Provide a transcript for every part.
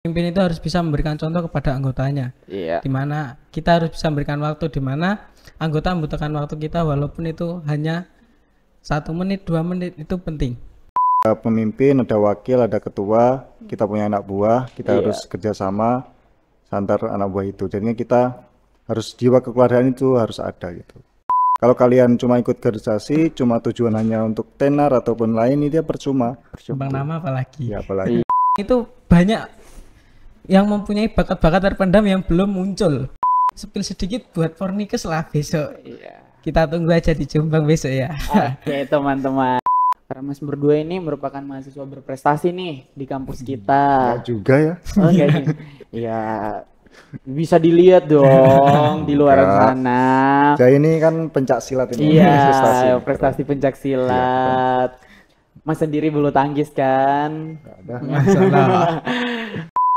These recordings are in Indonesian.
Pemimpin itu harus bisa memberikan contoh kepada anggotanya, Iya. di mana kita harus bisa memberikan waktu, di mana anggota membutuhkan waktu kita walaupun itu hanya 1 menit, 2 menit, itu penting. Ada pemimpin, ada wakil, ada ketua, kita punya anak buah, kita Iya. harus kerjasama antar anak buah itu. Jadinya kita harus jiwa kekeluargaan itu harus ada gitu. Kalau kalian cuma ikut organisasi, cuma tujuan hanya untuk tenar ataupun lain, itu ya percuma. Bang nama apalagi. Ya apalagi. Itu banyak yang mempunyai bakat-bakat terpendam yang belum muncul. Spill sedikit buat Fornikes lah besok. Iya. Kita tunggu aja di Jombang besok ya. Oke, teman-teman. Karena Mas berdua ini merupakan mahasiswa berprestasi nih di kampus kita. Enggak juga ya. Oh, enggak sih. Ya, bisa dilihat dong di luar Enggak. sana. Saya ini kan pencak silat ini. Iya, prestasi pencak silat. Mas sendiri bulu tangkis kan? Enggak ada. Masalah.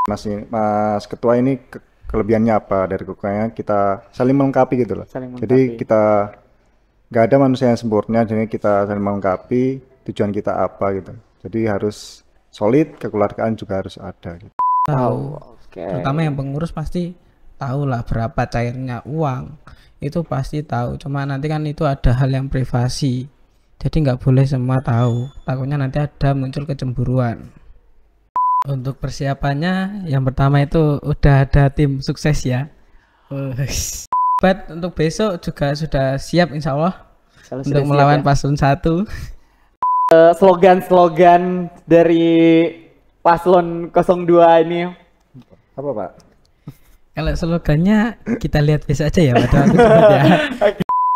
Mas Ketua ini kelebihannya apa dari kekurangannya, kita saling melengkapi gitu loh. Saling Jadi melengkapi. kita nggak ada manusia yang sempurna, jadi kita saling melengkapi, tujuan kita apa gitu. Jadi harus solid, kekeluargaan juga harus ada gitu. Tahu. Oke. Terutama yang pengurus pasti tahu lah berapa cairnya uang. Itu pasti tahu. Cuma nanti kan itu ada hal yang privasi. Jadi nggak boleh semua tahu. Takutnya nanti ada muncul kecemburuan. Untuk persiapannya, yang pertama itu udah ada tim sukses ya. Untuk besok juga sudah siap insya Allah Selalu untuk sudah siap melawan ya? paslon 1. Slogan-slogan dari paslon 02 ini. Apa Pak? Kalau slogannya kita lihat besok aja ya pada waktu debat ya.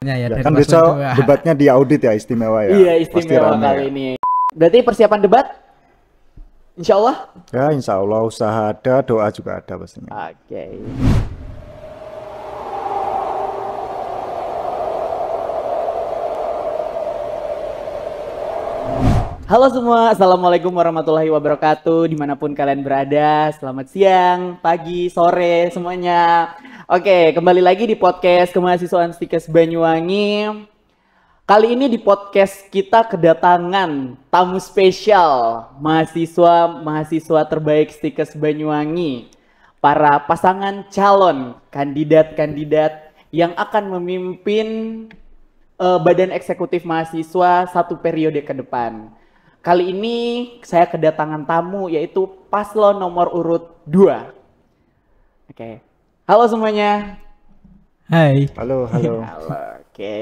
Ya, Ya dari kan paslon besok 2. debatnya di audit ya, istimewa ya. Iya, Pasti istimewa rame kali ya. ini. Berarti persiapan debat? Insya Allah? Ya insya Allah usaha ada, doa juga ada pastinya. Oke. Halo semua, Assalamualaikum warahmatullahi wabarakatuh. Dimanapun kalian berada, selamat siang, pagi, sore, semuanya. Oke, kembali lagi di podcast Kemahasiswaan Stikes Banyuwangi. Kali ini di podcast kita kedatangan tamu spesial, mahasiswa terbaik Stikes Banyuwangi. Para pasangan calon kandidat-kandidat yang akan memimpin badan eksekutif mahasiswa 1 periode ke depan. Kali ini saya kedatangan tamu yaitu paslon nomor urut 2. Oke. Halo semuanya. Hai. Halo, halo. Halo. Oke.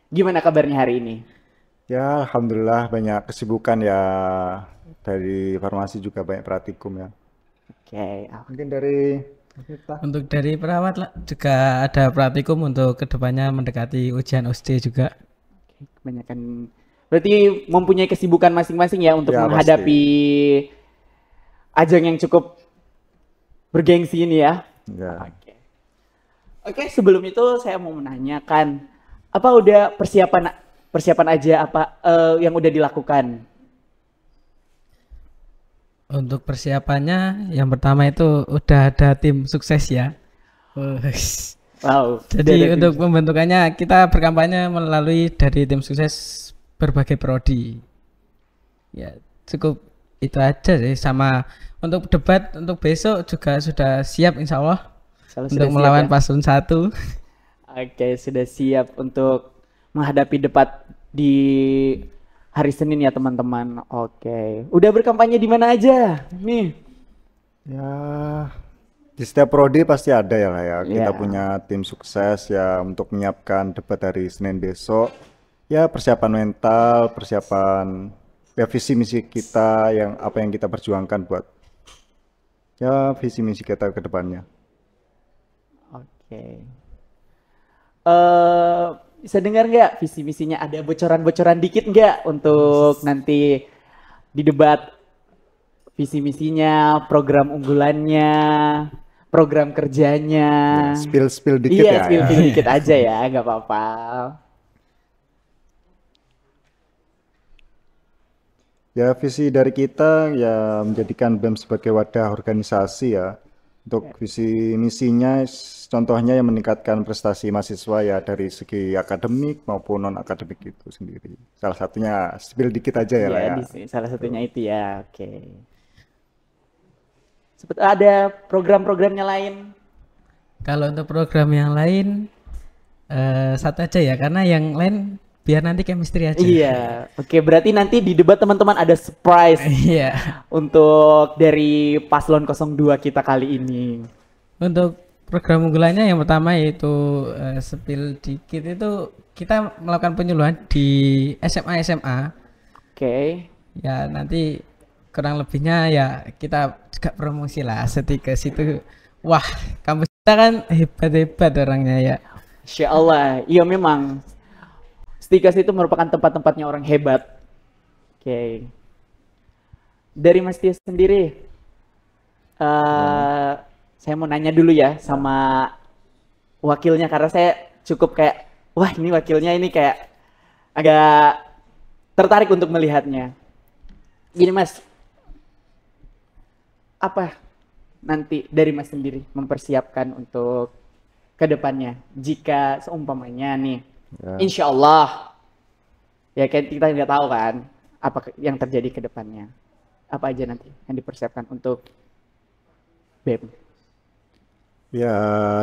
Gimana kabarnya hari ini? Ya alhamdulillah banyak kesibukan ya, dari farmasi juga banyak praktikum ya. Oke. Mungkin dari kita. Untuk dari perawat lah, juga ada praktikum untuk kedepannya mendekati ujian USD juga. Kebanyakan berarti mempunyai kesibukan masing-masing ya untuk Ya, menghadapi ajang yang cukup bergengsi ini ya. Ya. Oke, sebelum itu saya mau menanyakan apa udah persiapan aja apa yang udah dilakukan? Untuk persiapannya, yang pertama itu udah ada tim sukses ya. Wow. Jadi untuk pembentukannya kita berkampanye melalui dari tim sukses berbagai prodi. Ya, cukup itu aja sih. Sama untuk debat untuk besok juga sudah siap insya Allah untuk melawan paslon 1. Oke, sudah siap untuk menghadapi debat di hari Senin ya teman-teman. Oke. Udah berkampanye di mana aja? Nih. Ya, di setiap prodi pasti ada ya lah ya. Kita Ya. punya tim sukses ya untuk menyiapkan debat dari Senin besok. Ya persiapan mental, persiapan ya visi misi kita yang apa yang kita perjuangkan buat ya visi misi kita ke depannya. Oke. Bisa dengar nggak visi misinya? Ada bocoran-bocoran dikit nggak untuk nanti di debat visi misinya, program unggulannya, program kerjanya? Spill dikit Iya, ya. spill Ya. dikit aja ya, nggak apa-apa. Ya visi dari kita ya menjadikan BEM sebagai wadah organisasi ya. Untuk visi misinya contohnya yang meningkatkan prestasi mahasiswa ya dari segi akademik maupun non akademik itu sendiri. Salah satunya spill dikit aja ya lah Iya, ya. di sini salah satunya itu ya. Oke. Ada program-programnya lain? Kalau untuk program yang lain satu aja ya, karena yang lain biar nanti chemistry aja. Iya, oke, berarti nanti di debat teman-teman ada surprise Iya. untuk dari paslon 02 kita kali ini. Untuk program unggulannya yang pertama yaitu spill dikit, itu kita melakukan penyuluhan di SMA. Oke. Ya nanti kurang lebihnya ya kita juga promosi lah Stikes itu. Wah, kampus kita kan hebat-hebat orangnya ya. Insya Allah, iya memang Stikes itu merupakan tempat-tempatnya orang hebat. Oke. Dari Mas Tia sendiri, saya mau nanya dulu ya sama wakilnya, karena saya cukup kayak, wah ini wakilnya ini kayak agak tertarik untuk melihatnya. Gini Mas, apa nanti dari Mas sendiri mempersiapkan untuk kedepannya jika seumpamanya nih, insya Allah ya kan kita nggak tahu kan apa yang terjadi ke depannya, apa aja nanti yang dipersiapkan untuk BEM? Ya,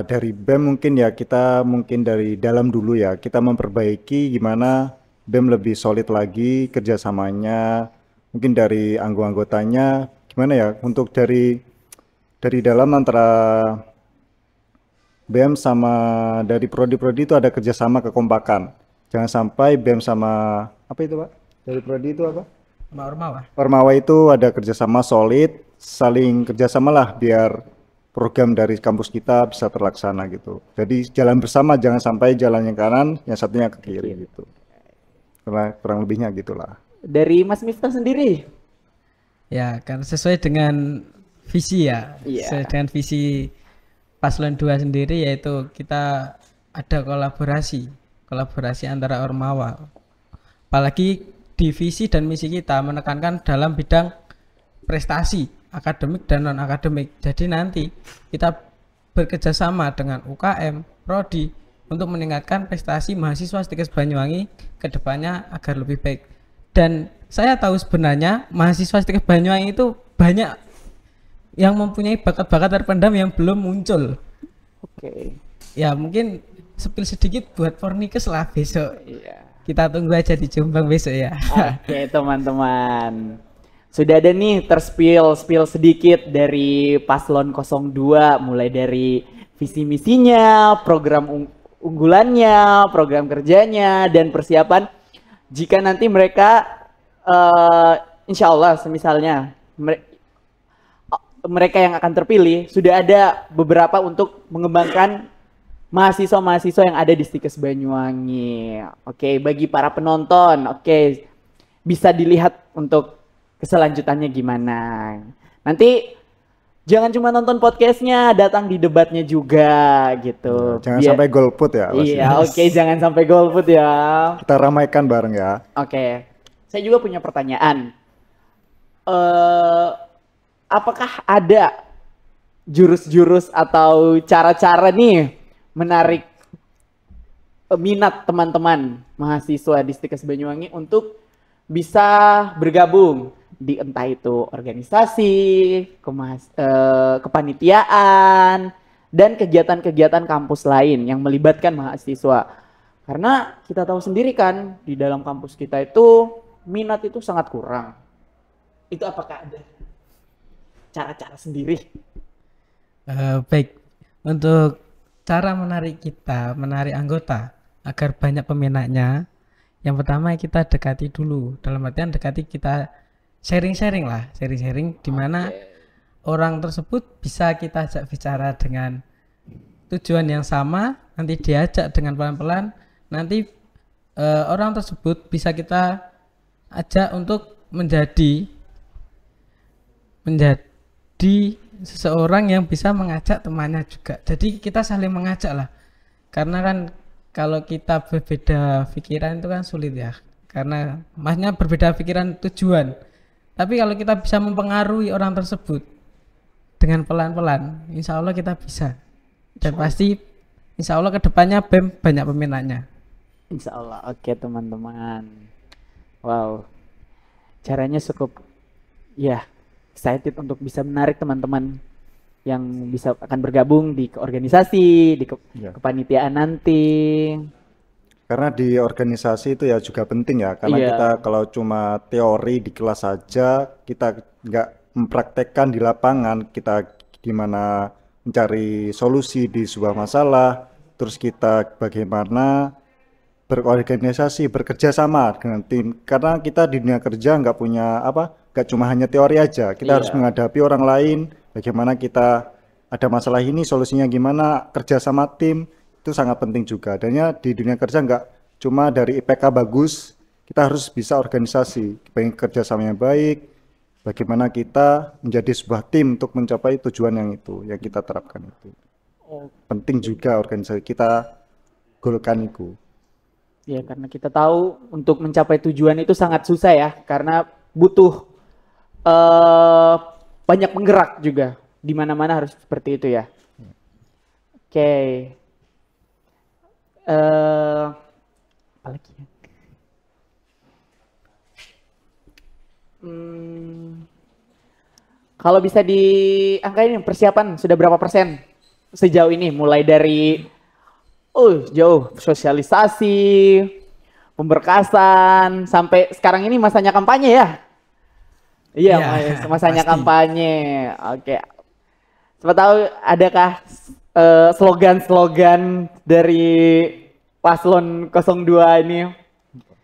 dari BEM mungkin ya kita mungkin dari dalam dulu ya, kita memperbaiki gimana BEM lebih solid lagi kerjasamanya, mungkin dari anggotanya gimana ya, untuk dari dalam antara BEM sama dari prodi-prodi itu ada kerjasama kekompakan. Jangan sampai BEM sama apa itu Pak? Dari prodi itu apa? Ormawa. Ormawa itu ada kerjasama solid, saling kerjasama lah biar program dari kampus kita bisa terlaksana gitu. Jadi jalan bersama, jangan sampai jalan yang kanan, yang satunya ke kiri gitu. Karena kurang lebihnya gitulah. Dari Mas Miftah sendiri? Ya kan sesuai dengan visi ya. Iya. Sesuai dengan visi paslon 2 sendiri, yaitu kita ada kolaborasi antara Ormawa. Apalagi di visi dan misi kita menekankan dalam bidang prestasi akademik dan non akademik. Jadi nanti kita bekerjasama dengan UKM, prodi untuk meningkatkan prestasi mahasiswa Stikes Banyuwangi ke depannya agar lebih baik. Dan saya tahu sebenarnya mahasiswa Stikes Banyuwangi itu banyak yang mempunyai bakat-bakat terpendam yang belum muncul. Oke. Ya mungkin spill sedikit buat Fornikes lah besok. Iya. Kita tunggu aja di Jombang besok ya. Oke teman-teman, sudah ada nih terspill sedikit dari paslon 02, mulai dari visi misinya, program unggulannya, program kerjanya, dan persiapan jika nanti mereka insya Allah semisalnya mereka yang akan terpilih, sudah ada beberapa untuk mengembangkan mahasiswa-mahasiswa yang ada di Stikes Banyuwangi. Oke, bagi para penonton, oke, bisa dilihat untuk keselanjutannya gimana. Nanti jangan cuma nonton podcastnya, datang di debatnya juga gitu. Jangan sampai golput ya. Iya, oke, jangan sampai golput ya. Kita ramaikan bareng ya. Oke, saya juga punya pertanyaan. Apakah ada jurus-jurus atau cara-cara nih menarik minat teman-teman mahasiswa di Stikes Banyuwangi untuk bisa bergabung di entah itu organisasi, kepanitiaan, dan kegiatan-kegiatan kampus lain yang melibatkan mahasiswa? Karena kita tahu sendiri kan di dalam kampus kita itu minat itu sangat kurang. Itu apakah ada cara-cara sendiri? Baik, untuk cara menarik anggota agar banyak peminatnya, yang pertama kita dekati dulu, dalam artian dekati kita sharing di mana orang tersebut bisa kita ajak bicara dengan tujuan yang sama, nanti diajak dengan pelan-pelan, nanti orang tersebut bisa kita ajak untuk menjadi seseorang yang bisa mengajak temannya juga. Jadi kita saling mengajak lah, karena kan kalau kita berbeda pikiran itu kan sulit ya, karena maksudnya berbeda pikiran tujuan. Tapi kalau kita bisa mempengaruhi orang tersebut dengan pelan-pelan, insya Allah kita bisa, dan pasti insya Allah kedepannya BEM banyak peminatnya. Insya Allah. Oke teman-teman, wow, caranya cukup ya excited untuk bisa menarik teman-teman yang bisa akan bergabung di organisasi, di Ya. kepanitiaan nanti. Karena di organisasi itu ya juga penting ya, karena Iya. kita kalau cuma teori di kelas saja, kita nggak mempraktekkan di lapangan, kita gimana mencari solusi di sebuah masalah, terus kita bagaimana berorganisasi, bekerja sama dengan tim. Karena kita di dunia kerja nggak punya nggak cuma hanya teori aja, kita harus Iya. menghadapi orang lain, bagaimana kita ada masalah ini, solusinya gimana, kerja sama tim, itu sangat penting juga. Adanya di dunia kerja nggak cuma dari IPK bagus, kita harus bisa organisasi, pengen kerja sama yang baik, bagaimana kita menjadi sebuah tim untuk mencapai tujuan yang itu, yang kita terapkan itu. Penting juga organisasi kita golkan itu. Ya, karena kita tahu untuk mencapai tujuan itu sangat susah ya, karena butuh banyak penggerak juga. Di mana-mana harus seperti itu ya. Oke. Apa lagi ya? Kalau bisa diangkain persiapan sudah berapa persen sejauh ini, mulai dari jauh sosialisasi, pemberkasan, sampai sekarang ini masanya kampanye ya? Iya, Iya, masanya pasti. kampanye. Oke. Siapa tahu adakah slogan-slogan dari paslon 02 ini?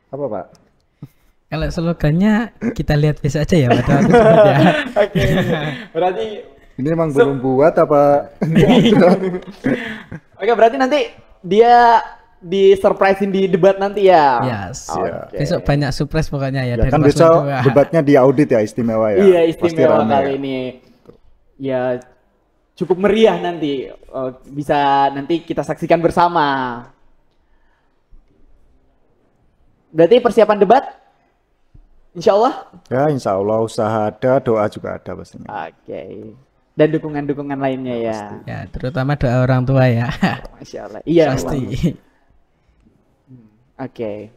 Apa Pak? Kalau slogannya kita lihat besok aja ya pada waktu debat ya. Oke. Berarti Ini emang belum buat apa? oke, berarti nanti dia di surprisein di debat nanti ya. Yes. Oke. Besok banyak surprise pokoknya ya Ya dari kan paslon besok dua. debatnya di audit ya, istimewa ya. Iya, Pasti istimewa rame kali ya. ini. Ya cukup meriah nanti. Bisa nanti kita saksikan bersama. Berarti persiapan debat? Insya Allah? Ya insya Allah usaha ada, doa juga ada pastinya. Oke. Dan dukungan-dukungan lainnya ya. Ya, terutama doa orang tua ya. Masya Allah. Iya. Pasti. Oke.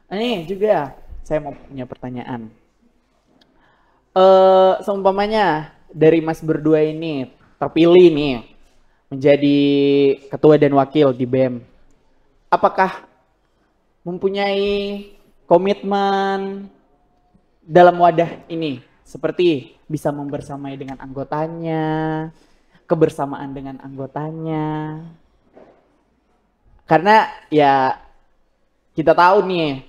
Ini juga saya mau punya pertanyaan. Seumpamanya dari Mas berdua ini terpilih nih menjadi ketua dan wakil di BEM. Apakah mempunyai komitmen dalam wadah ini seperti bisa membersamai dengan anggotanya, kebersamaan dengan anggotanya? Karena ya kita tahu nih,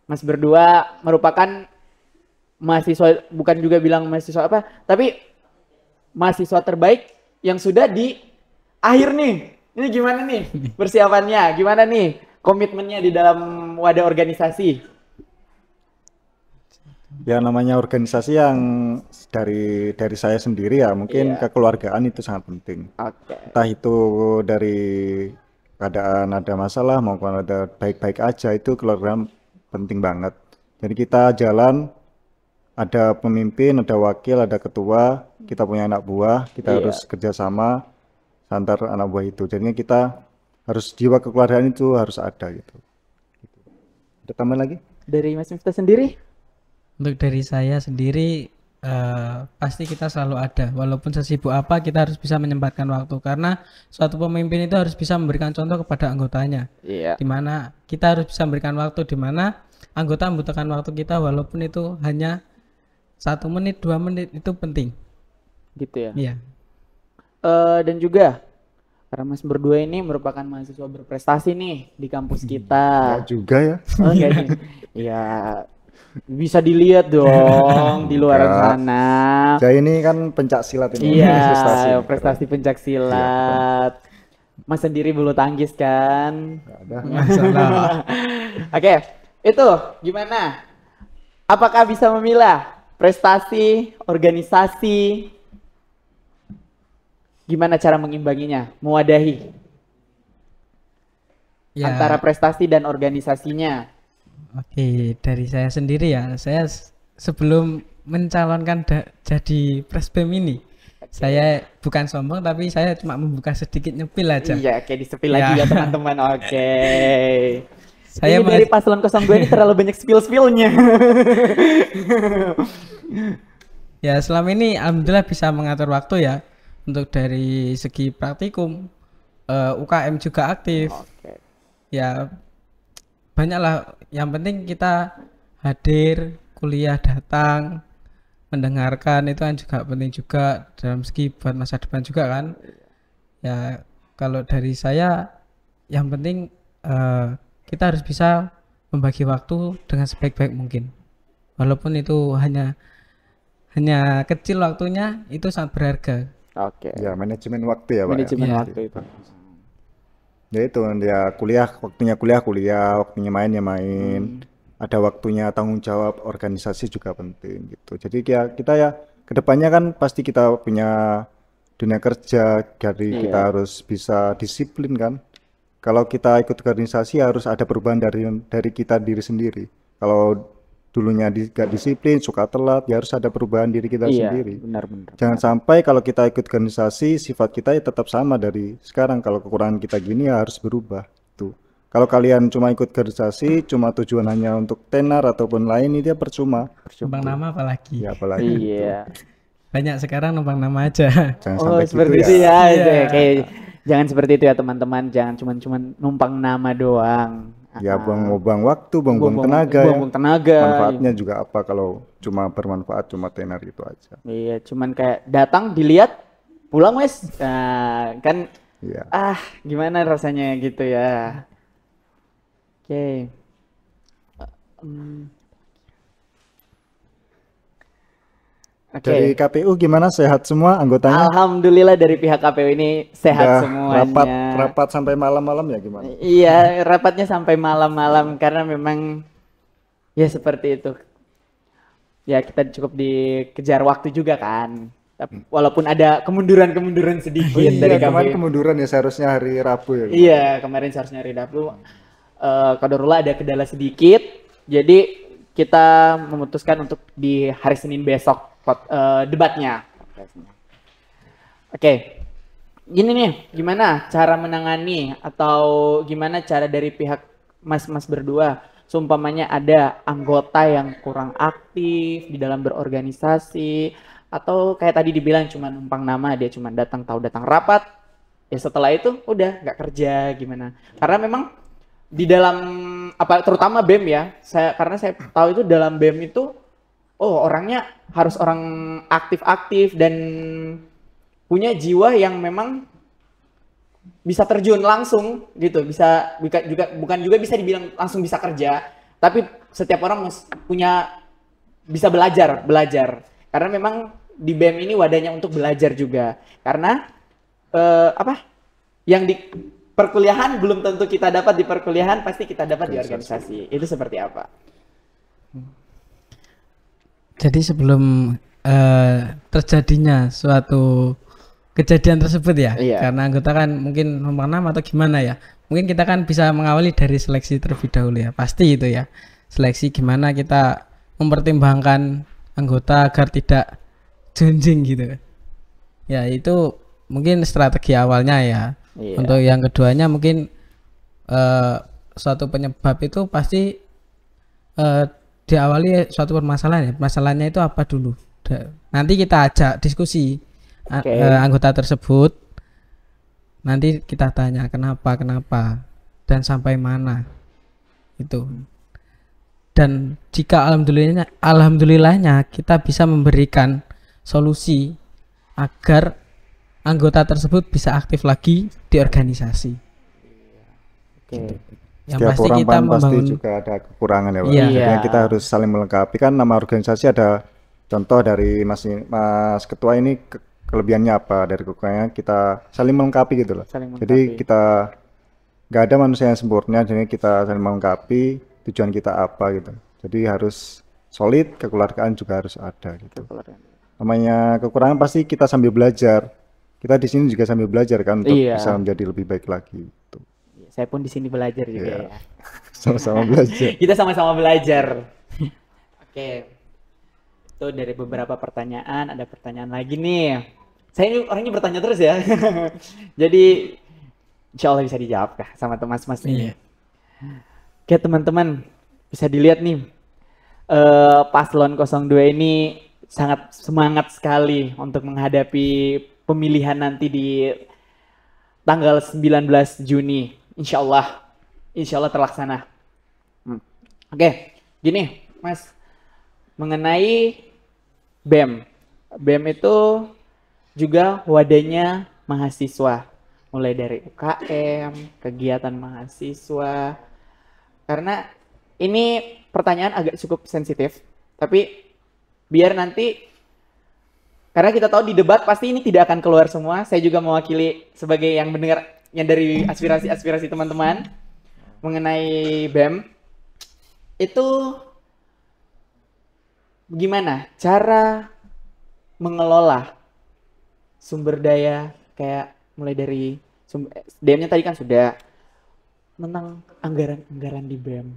Mas berdua merupakan mahasiswa, bukan juga bilang mahasiswa apa, tapi mahasiswa terbaik yang sudah di akhir nih. Ini gimana nih persiapannya? Gimana nih komitmennya di dalam wadah organisasi? Ya namanya organisasi yang dari saya sendiri ya, mungkin Iya. kekeluargaan itu sangat penting. Oke. Entah itu dari keadaan ada masalah maupun ada baik-baik aja, itu keluarga penting banget. Jadi kita jalan, ada pemimpin, ada wakil, ada ketua, kita punya anak buah, kita Iya. harus kerjasama antar anak buah itu. Jadinya kita harus jiwa kekeluargaan itu harus ada gitu. Ada tambahan lagi? Dari Mas Miftah sendiri? Untuk dari saya sendiri pasti kita selalu ada, walaupun sesibuk apa kita harus bisa menyempatkan waktu, karena suatu pemimpin itu harus bisa memberikan contoh kepada anggotanya, Iya. dimana kita harus bisa memberikan waktu, dimana anggota membutuhkan waktu kita walaupun itu hanya 1 menit 2 menit, itu penting. Gitu ya. Iya. Dan juga karena Mas berdua ini merupakan mahasiswa berprestasi nih di kampus kita. Ya juga ya. Oh, enggak nih. Ya bisa dilihat dong di luar Enggak. sana. Saya ini kan pencak silat ini. Iya, prestasi pencak Iya, silat. Mas sendiri bulu tangkis kan? Nggak ada. Masalah. Oke, itu gimana? Apakah bisa memilah prestasi, organisasi? Gimana cara mengimbanginya, mewadahi Ya, antara prestasi dan organisasinya? oke, dari saya sendiri ya, saya sebelum mencalonkan jadi Presbem ini, saya bukan sombong tapi saya cuma membuka sedikit nyepil aja. Iya, oke, disepil lagi Ya. ya teman-teman. Oke. Saya Ini dari paslon 02 ini terlalu banyak spill-spillnya. Ya selama ini alhamdulillah bisa mengatur waktu ya. Untuk dari segi praktikum, UKM juga aktif. Oke. Ya banyaklah. Yang penting kita hadir, kuliah datang, mendengarkan itu kan juga penting juga dalam segi buat masa depan juga kan. Ya kalau dari saya yang penting kita harus bisa membagi waktu dengan sebaik-baik mungkin. Walaupun itu hanya kecil waktunya, itu sangat berharga. Oke. Ya, manajemen waktu ya, Pak. Manajemen Iya. waktu itu. Ya itu ya kuliah, kuliah, waktunya main ya main. Ada waktunya tanggung jawab organisasi juga penting gitu. Jadi ya kita ya kedepannya kan pasti kita punya dunia kerja, jadi kita Iya. harus bisa disiplin kan. Kalau kita ikut organisasi harus ada perubahan dari kita diri sendiri. Kalau dulunya gak disiplin, suka telat, ya harus ada perubahan diri kita Iya, sendiri. benar-benar. Jangan sampai kalau kita ikut organisasi sifat kita ya tetap sama dari sekarang. Kalau kekurangan kita gini ya harus berubah tuh. Kalau kalian cuma ikut organisasi cuma tujuan hanya untuk tenar ataupun lain itu ya percuma. Numpang nama apalagi. Ya apalagi Iya. Banyak sekarang numpang nama aja. jangan Oh, sampai seperti gitu itu ya. ya. Iya. Kayak jangan seperti itu ya teman-teman. Jangan cuman numpang nama doang. Ya buang-buang waktu, buang-buang tenaga ya. Buang-buang tenaga. Manfaatnya juga apa kalau cuma bermanfaat cuma tenar itu aja. Iya, cuman kayak datang dilihat pulang wes. Nah, kan Iya. gimana rasanya gitu ya. Oke. Oke. Dari KPU gimana, sehat semua anggotanya? Alhamdulillah dari pihak KPU ini sehat Udah semuanya. rapat sampai malam-malam ya gimana? Iya, rapatnya sampai malam-malam karena memang ya seperti itu. Ya kita cukup dikejar waktu juga kan. Walaupun ada kemunduran-kemunduran sedikit dari kemarin KPU. kemunduran ya seharusnya hari Rabu ya. Iya, kemarin seharusnya hari Rabu. Qadarullah ada kendala sedikit. Jadi kita memutuskan untuk di hari Senin besok debatnya. Oke. Gini nih, gimana cara menangani atau gimana cara dari pihak mas-mas berdua? Seumpamanya ada anggota yang kurang aktif di dalam berorganisasi atau kayak tadi dibilang cuma numpang nama, dia cuma datang tahu datang rapat, ya setelah itu udah nggak kerja gimana? Karena memang di dalam apa terutama BEM ya, karena saya tahu itu dalam BEM itu orangnya harus orang aktif-aktif dan punya jiwa yang memang bisa terjun langsung gitu, bisa bukan juga bisa dibilang langsung bisa kerja, tapi setiap orang punya bisa belajar karena memang di BEM ini wadahnya untuk belajar juga karena yang di perkuliahan belum tentu kita dapat di perkuliahan, pasti kita dapat di organisasi. Itu seperti apa? Jadi sebelum terjadinya suatu kejadian tersebut ya, Iya. karena anggota kan mungkin numpang nama atau gimana ya, mungkin kita kan bisa mengawali dari seleksi terlebih dahulu ya, pasti itu ya, seleksi gimana kita mempertimbangkan anggota agar tidak junjing gitu ya, itu mungkin strategi awalnya ya. Iya. Untuk yang keduanya mungkin suatu penyebab itu pasti diawali suatu permasalahan ya. Masalahnya itu apa dulu? Nanti kita ajak diskusi anggota tersebut. Nanti kita tanya kenapa dan sampai mana itu. Dan jika alhamdulillahnya kita bisa memberikan solusi agar anggota tersebut bisa aktif lagi di organisasi. Oke. Yang Setiap pasti orang kita pasti membangun juga ada kekurangan ya Pak. Iya. Jadi kita harus saling melengkapi kan, nama organisasi ada contoh dari Mas Ketua ini kelebihannya apa, dari kekurangannya kita saling melengkapi gitu loh. Saling Jadi melengkapi. kita nggak ada manusia yang sempurna, jadi kita saling melengkapi tujuan kita apa gitu. Jadi harus solid, kekeluargaan juga harus ada gitu. Namanya kekurangan pasti kita sambil belajar. Kita di sini juga sambil belajar kan untuk Iya. bisa menjadi lebih baik lagi. Gitu. Saya pun di sini belajar juga Iya. ya. Sama-sama belajar. Kita sama-sama belajar. Oke. Itu dari beberapa pertanyaan, ada pertanyaan lagi nih. Saya ini orangnya bertanya terus ya. Jadi insya Allah bisa dijawab kah sama mas-mas ini. Iya. Oke teman-teman, bisa dilihat nih paslon 02 ini sangat semangat sekali untuk menghadapi pemilihan nanti di tanggal 19 Juni. Insya Allah terlaksana. Oke, gini Mas, mengenai BEM. BEM itu juga wadahnya mahasiswa, mulai dari UKM, kegiatan mahasiswa. Karena ini pertanyaan agak cukup sensitif, tapi biar nanti, karena kita tahu di debat pasti ini tidak akan keluar semua. Saya juga mewakili sebagai yang mendengar yang dari aspirasi teman-teman mengenai BEM. Itu gimana cara mengelola sumber daya, kayak mulai dari DM-nya tadi kan sudah, tentang anggaran di BEM.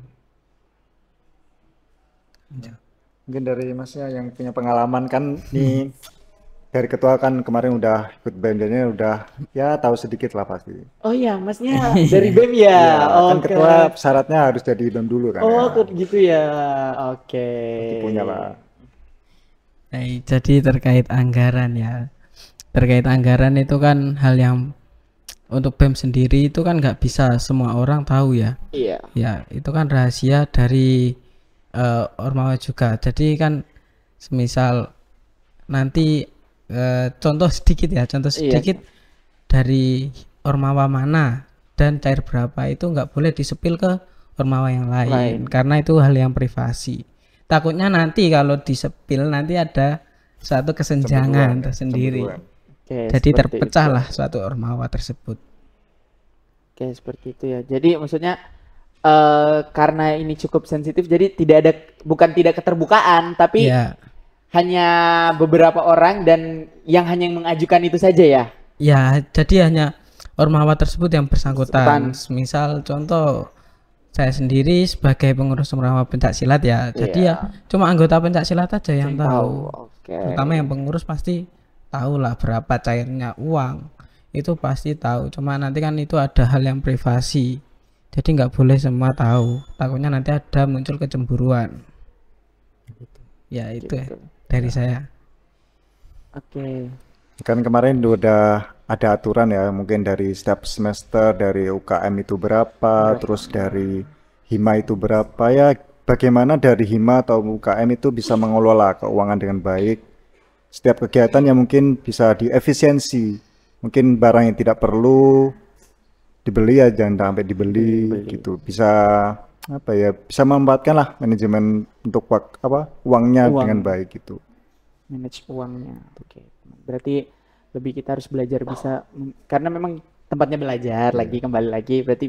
Mungkin dari Masnya yang punya pengalaman kan nih, dari ketua kan kemarin udah ikut BEM, jadi udah ya tahu sedikit lah pasti. Oh iya, Masnya dari BEM ya? Iya, kan Oke. ketua syaratnya harus jadi BEM dulu kan Oh, ya. gitu ya. Oke. Punya lah. Jadi terkait anggaran ya. Terkait anggaran itu kan hal yang untuk BEM sendiri itu kan nggak bisa semua orang tahu ya. Iya. Ya, itu kan rahasia dari Ormawa juga. Jadi kan semisal nanti contoh sedikit dari Ormawa mana dan cair berapa itu nggak boleh disepil ke Ormawa yang lain karena itu hal yang privasi. Takutnya nanti kalau disepil nanti ada suatu kesenjangan tersendiri. Oke, Jadi seperti terpecah itu. lah suatu Ormawa tersebut. Oke, seperti itu ya. Jadi maksudnya karena ini cukup sensitif, jadi bukan tidak keterbukaan, tapi Ya, hanya beberapa orang dan yang hanya mengajukan itu saja ya. ya, jadi hanya Ormawa tersebut yang bersangkutan. Misal contoh saya sendiri sebagai pengurus Ormawa pencak silat ya. Jadi ya cuma anggota pencak silat aja yang tahu. Oke. Terutama yang pengurus pasti tahu lah berapa cairnya uang. Itu pasti tahu. Cuma nanti kan itu ada hal yang privasi. Jadi nggak boleh semua tahu. Takutnya nanti ada muncul kecemburuan. Ya itu ya, dari saya. Oke. Kan kemarin udah ada aturan ya, mungkin dari setiap semester dari UKM itu berapa, terus dari HIMA itu berapa ya. Bagaimana dari HIMA atau UKM itu bisa mengelola keuangan dengan baik. Setiap kegiatan yang mungkin bisa diefisiensi. Mungkin barang yang tidak perlu dibeli ya jangan sampai dibeli gitu. Bisa apa ya? Bisa memanfaatkan lah manajemen untuk uangnya dengan baik gitu. Manage uangnya. Oke. Berarti lebih kita harus belajar bisa karena memang tempatnya belajar lagi, kembali lagi, berarti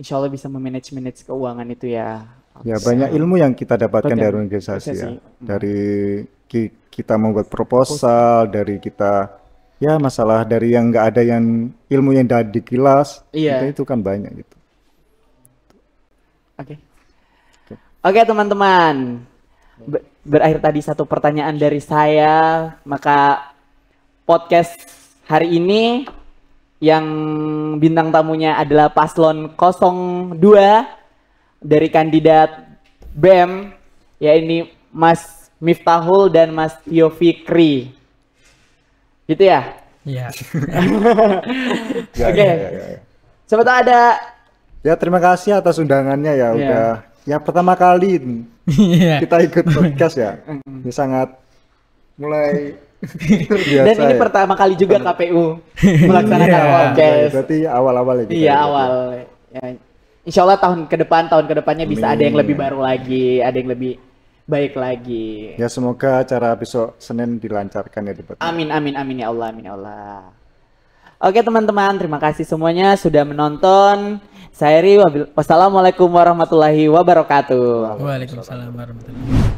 insya Allah bisa memanage keuangan itu ya. Ya banyak ilmu yang kita dapatkan dari organisasi ya. Dari kita membuat proposal, dari kita ya masalah dari yang nggak ada yang ilmu yang udah dikilas, itu kan banyak gitu. Oke teman-teman, berakhir tadi satu pertanyaan dari saya, maka podcast hari ini yang bintang tamunya adalah paslon 02 dari kandidat BEM, ya ini Mas Miftahul dan Mas Tio Fikri. Gitu ya? Iya. Oke. Siapa tahu ada. Ya terima kasih atas undangannya ya, udah ya pertama kali kita ikut podcast ya. Ini sangat mulai biasa. Dan ini pertama kali juga KPU melaksanakan podcast. Berarti awal-awal ya. Iya awal. Ya. Insya Allah tahun kedepannya bisa ada yang lebih baru lagi, ada yang lebih baik lagi. Ya semoga acara besok Senin dilancarkan ya debatnya. Amin ya Allah, amin ya Allah. Oke teman-teman, terima kasih semuanya sudah menonton. Saya Ri, wassalamualaikum warahmatullahi wabarakatuh. Waalaikumsalam warahmatullahi wabarakatuh.